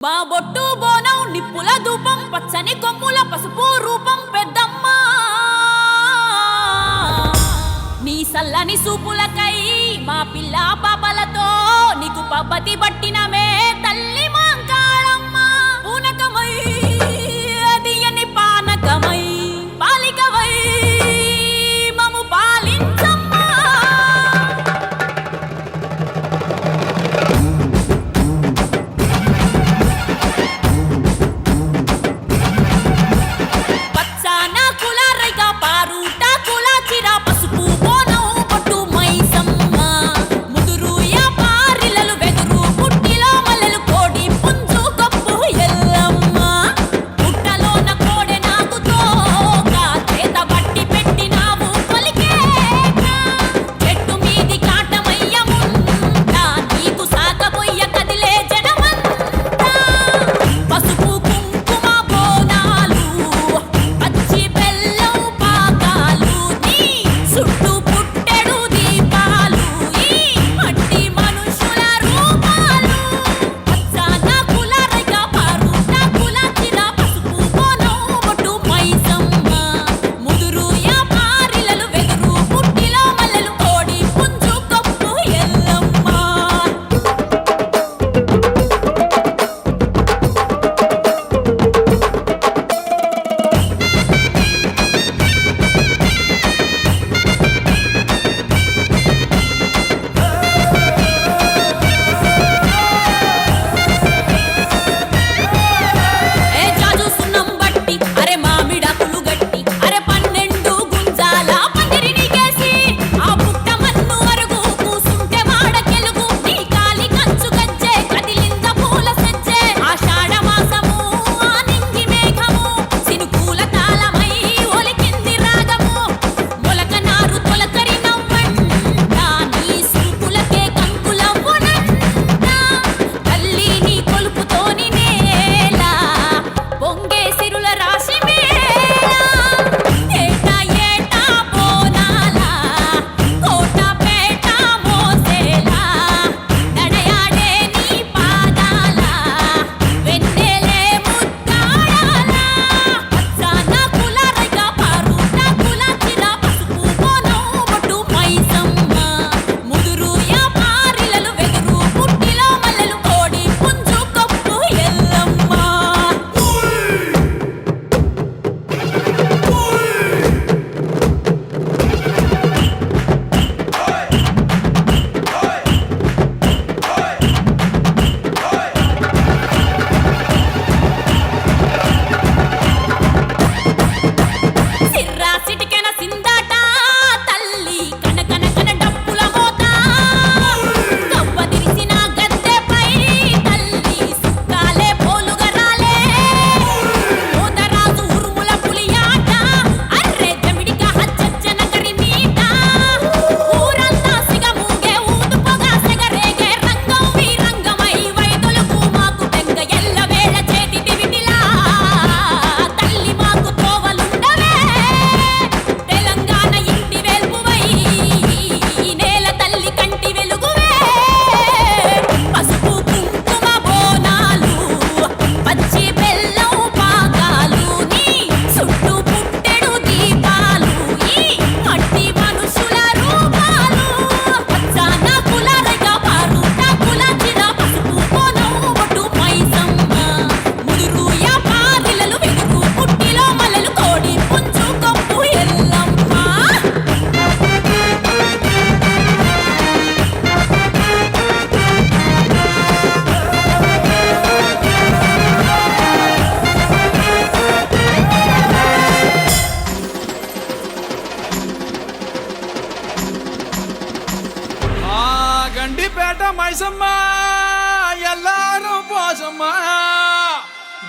మా బొట్టు బోనం నిప్పుల ధూపం పచ్చని కొమ్ముల పసుపు రూపం పెద్దమ్మ నీ సల్లని సూపులకై మా పిల్ల పాపలతో నీకు పబ్బతి పట్టినమే తల్లి మాంకాళమ్మ పూనకమై అదియని పానకమై పాలికవై మము పాలించమ్మ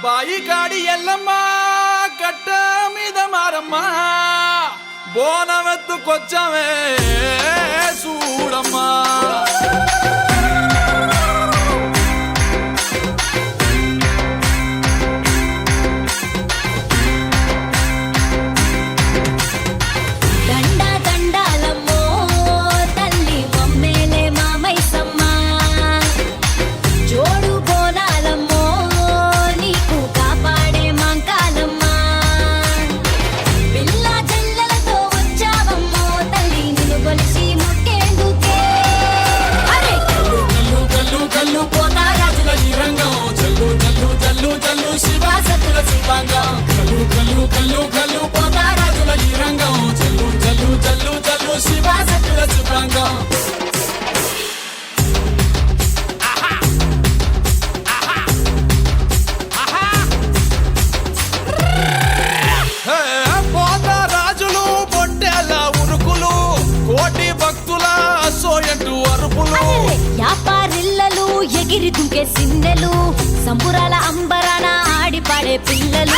బాయి కాడి ఎల్లమ్మ కట్ట మీద మారమ్మ బోనమెత్తుకొచ్చమే చూడమ్మా జోడు బోనాలమ్మో వెన్నెలు సంబురాల అంబరాన ఆడి పాడే పిల్లలు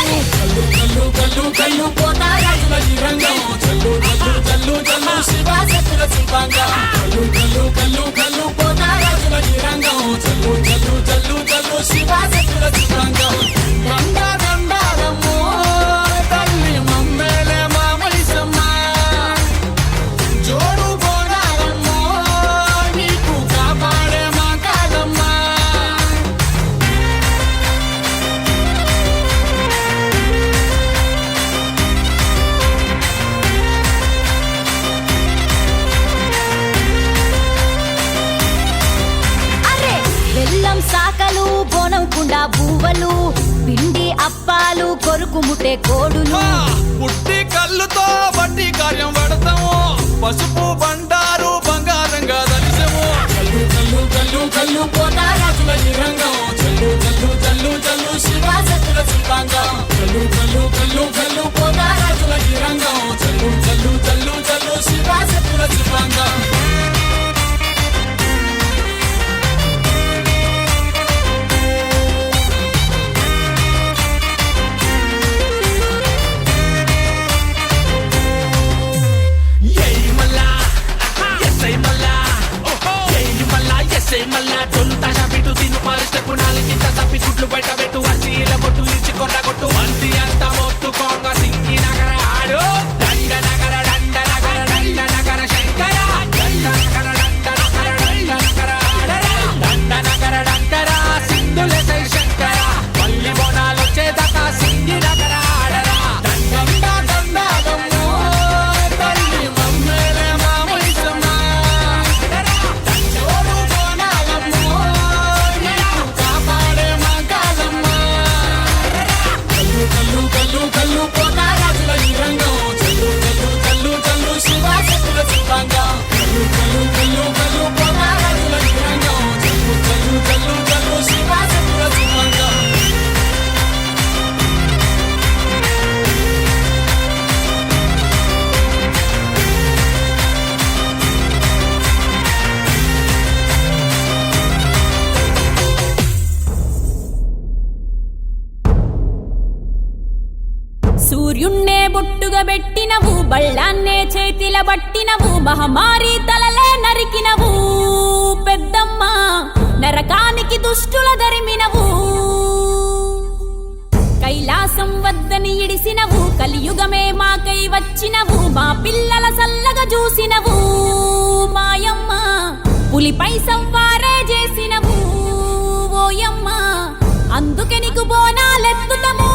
కల్లు కల్లు కల్లు పోతారాజుల ఈ రంగం చల్లు చల్లు చల్లు చల్లు శివాసత్తుల శిల్పాంగం కల్లు కల్లు కల్లు కల్లు పోతారాజుల ఈ రంగం చల్లు చల్లు చల్లు చల్లు శివాసత్తుల శిల్పాంగం దండా దండారమ్మో తల్లి మమ్మేలే మామైసమ్మ జోడు బోనారమ్మో నీకు కాపాడే మా కాదమ్మ అరే బెల్లం సాకలు బోనం కుండా బువ్వలు పిండి అప్పాలు కొరుకు ముట్టే కోడులు పుట్టి కళ్ళుతో బట్టి కార్యం పడతాము పసుపు బండారు బంగారంగా దలిసము కల్లు కల్లు కల్లు కల్లు పోతారాజుల ఈ రంగం చల్లు చల్లు చల్లు చల్లు శివాసత్తుల శిల్పాంగం కల్లు కల్లు కల్లు కల్లు పోతారాజుల ఈ రంగం చల్లు చల్లు చల్లు చల్లు శివాసత్తుల శిల్పాంగం మళ్ళా తొలు తాష పెట్టు తిను పరిస్టెప్పు నాలుగింత తప్పి గుడ్లు బయట పెట్టు అసీల బొట్టు ఇచ్చి కొట్ట కొట్టు మంది అంతా మొత్తుకోంగ సింగి నగర ఆడు దండ నగర దండ నగర దండ నగర శంకర దండ నగర దండ నగర దండ నగర ఆడరా దండ నగర దండర సింధుల సై శంకర పల్లి బోనాలు వచ్చేదాకా సింగి నగర ఆడరా దండ దండ దమ్మో తల్లి మమ్మేలే మామైసమ్మ కల్లు పోతారాజుల ఈ రంగం చల్లు చల్లు చల్లు చల్లు శివాసత్తుల శిల్పాంగం కల్లు కల్లు కల్లు కల్లు పోతారాజుల ఈ రంగం చల్లు చల్లు చల్లు చల్లు శివాసత్తుల శిల్పాంగం సూర్యున్నే బొట్టుగా పెట్టినవు బళ్ళాన్నే చేతిల బట్టినవు మహమారి తలలే నరికినవు పెద్దమ్మ నరకానికి దుష్టుల దరిమినవు కైలాసం వద్దని ఇడిసినవు కలియుగమే మాకై వచ్చినవు మా పిల్లల సల్లగా చూసినవు మాయమ్మ పులిపై సంవారే చేసినవు ఓయమ్మ అందుకే నీకు బోనాలెత్తుతము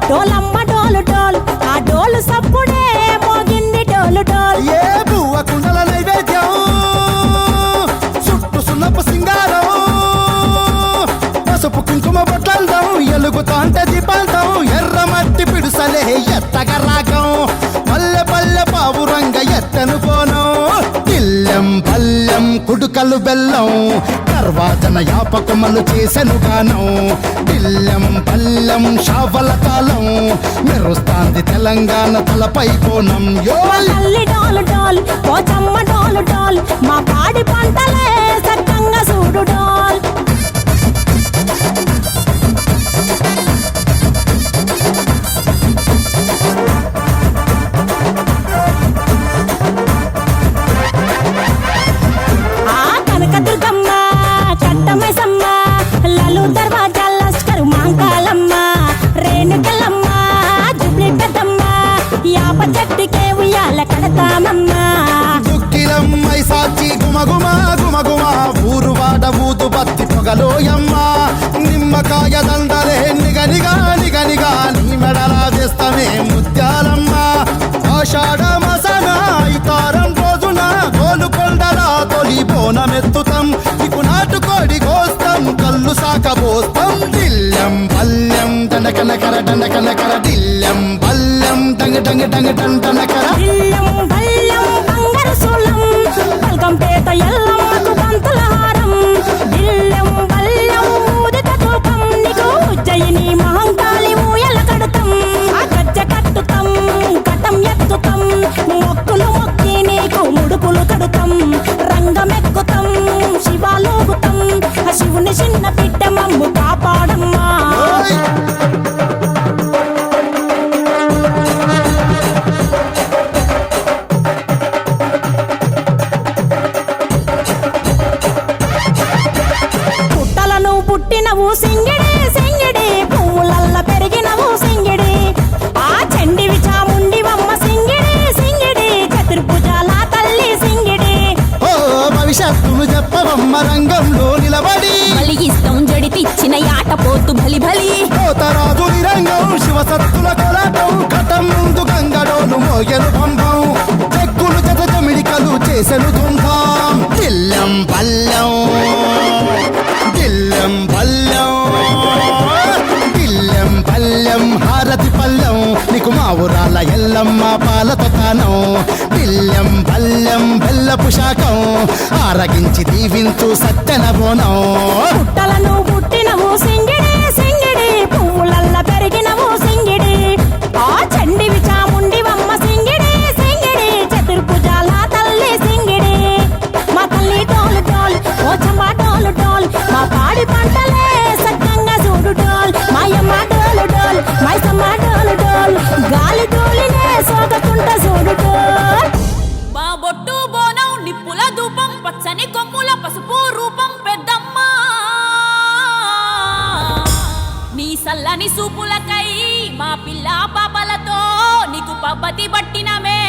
డోలమ్మ డోలు డోల్ ఆ డోలు సప్పుడే మోగింది డోలు డోల్ ఏ బువ్వ కుండల నైవేద్యం చుట్టు సున్నపు సింగారం పసుపు కుంకుమ బొట్లందం ఎలుగుతాంటే దీపాంతం ఎర్ర మట్టి పిడుసలే ఎత్తగ రాగం పల్లె పల్లె పావురంగ ఎత్తను కోనం ఇల్లెం పల్లెం కుడుకలు బెల్లం తర్వాతన యాపకమలు చేసెను గానం ఇల్లెం పల్లెం షావల కాలం మెరుస్తాంది తెలంగాణ తలపై కోణం యో తల్లి డోలు డోల్ పోచమ్మ డోలు డోల్ మా పాడి పంటలే సక్కంగా చూడు డోల్ కనకదుర్గమ్మ కట్టమైసమ్మ లలు దర్వాజా లస్కరు మాంకాలమ్మ రేణుకలమ్మ జుబ్లి పెద్దమ్మ యాప చెట్టుకే ఉయ్యాల కడతామమ్మ దుక్కిలమ్మై సాచి గుమగుమ గుమగుమ ఊరు వాడ ఊదు బత్తి పొగలోయమ్మ నిమ్మకాయ దండలే నిగనిగా నిగనిగా నీ మెడలా వేస్తమే ముత్యాలమ్మ ఆషాఢ మసన ఇతారం రోజున గోలుకొండల తొలి బోన నకర డండక నకర దిల్లం బల్లం డంగ డంగ డంగ డండ నకర ఇల్లం బల్లం బంగారు సోళం బల్కంపేట ఎల్లమ్మకు బంతుల హారం ఇల్లం బల్లం ఊదిత తూపం నీకు ఉజ్జయిని మహంకాళి ఊయల కడతాం ఆ గజ్జ కట్టుతాం కటం ఎత్తుతాం మొక్కులు మొక్కి నీకు ముడుపులు కడుతాం రంగమెక్కుతాం శివాలోగుతాం ఆ శివుని చిన్న బిడ్డ మమ్ము కాపాడమ్మా ఓయ్! పుట్టలను పుట్టినవు సింగిడి సింగిడి పువ్వులల్ల పెరిగినవు సింగిడి ఆ చండివి చాముండివమ్మ సింగిడి సింగిడి చతుర్భుజాల తల్లి సింగిడి ఓ భవిష్యత్తును చెప్పవమ్మ రంగంలో నిలబడి బలిగిస్తాం జడితిచ్చిన యాట పోతు బలి బలి కోతరాజు నిరంగం శివసత్తుల కొలటం కటం ముందు గంగడోలు మోయలు పంపం చెక్కులు జత జమిడికలు చేసెను తుంభం దిల్లం పల్లెం దిల్లం పల్లెం దిల్లం పల్లెం హారతి పల్లెం నీకు మా ఊరాల ఎల్లమ్మ పాలతో తానం దిల్లం పల్లెం బెల్లపు శాఖం ఆరగించి దీవించు సత్యన బోనం పుట్టలను పుట్టినవు సింగిడి సింగిడి పువ్వులల్ల పెరిగినవు సింగిడి ఆ చండివి చాముండివమ్మ సింగిడి సింగిడి చతుర్భుజాల తల్లి సింగిడి మా తల్లి డోలు డోల్ ఓ చంబా డోలు డోల్ మా పాడి పంటలే సక్కంగా చూడు డోల్ మాయమ్మ డోలు డోల్ మైసమ్మ డోలు డోల్ గాలి డోలినే సోకకుంట చూడు డోల్ మా బొట్టు బోనం నిప్పుల ధూపం పచ్చని కొమ్ముల పసుపు రూపం పెద్దమ్మ నీ సల్లని సూపులకై మా పిల్ల పాపలతో నీకు పబ్బతి పట్టినమే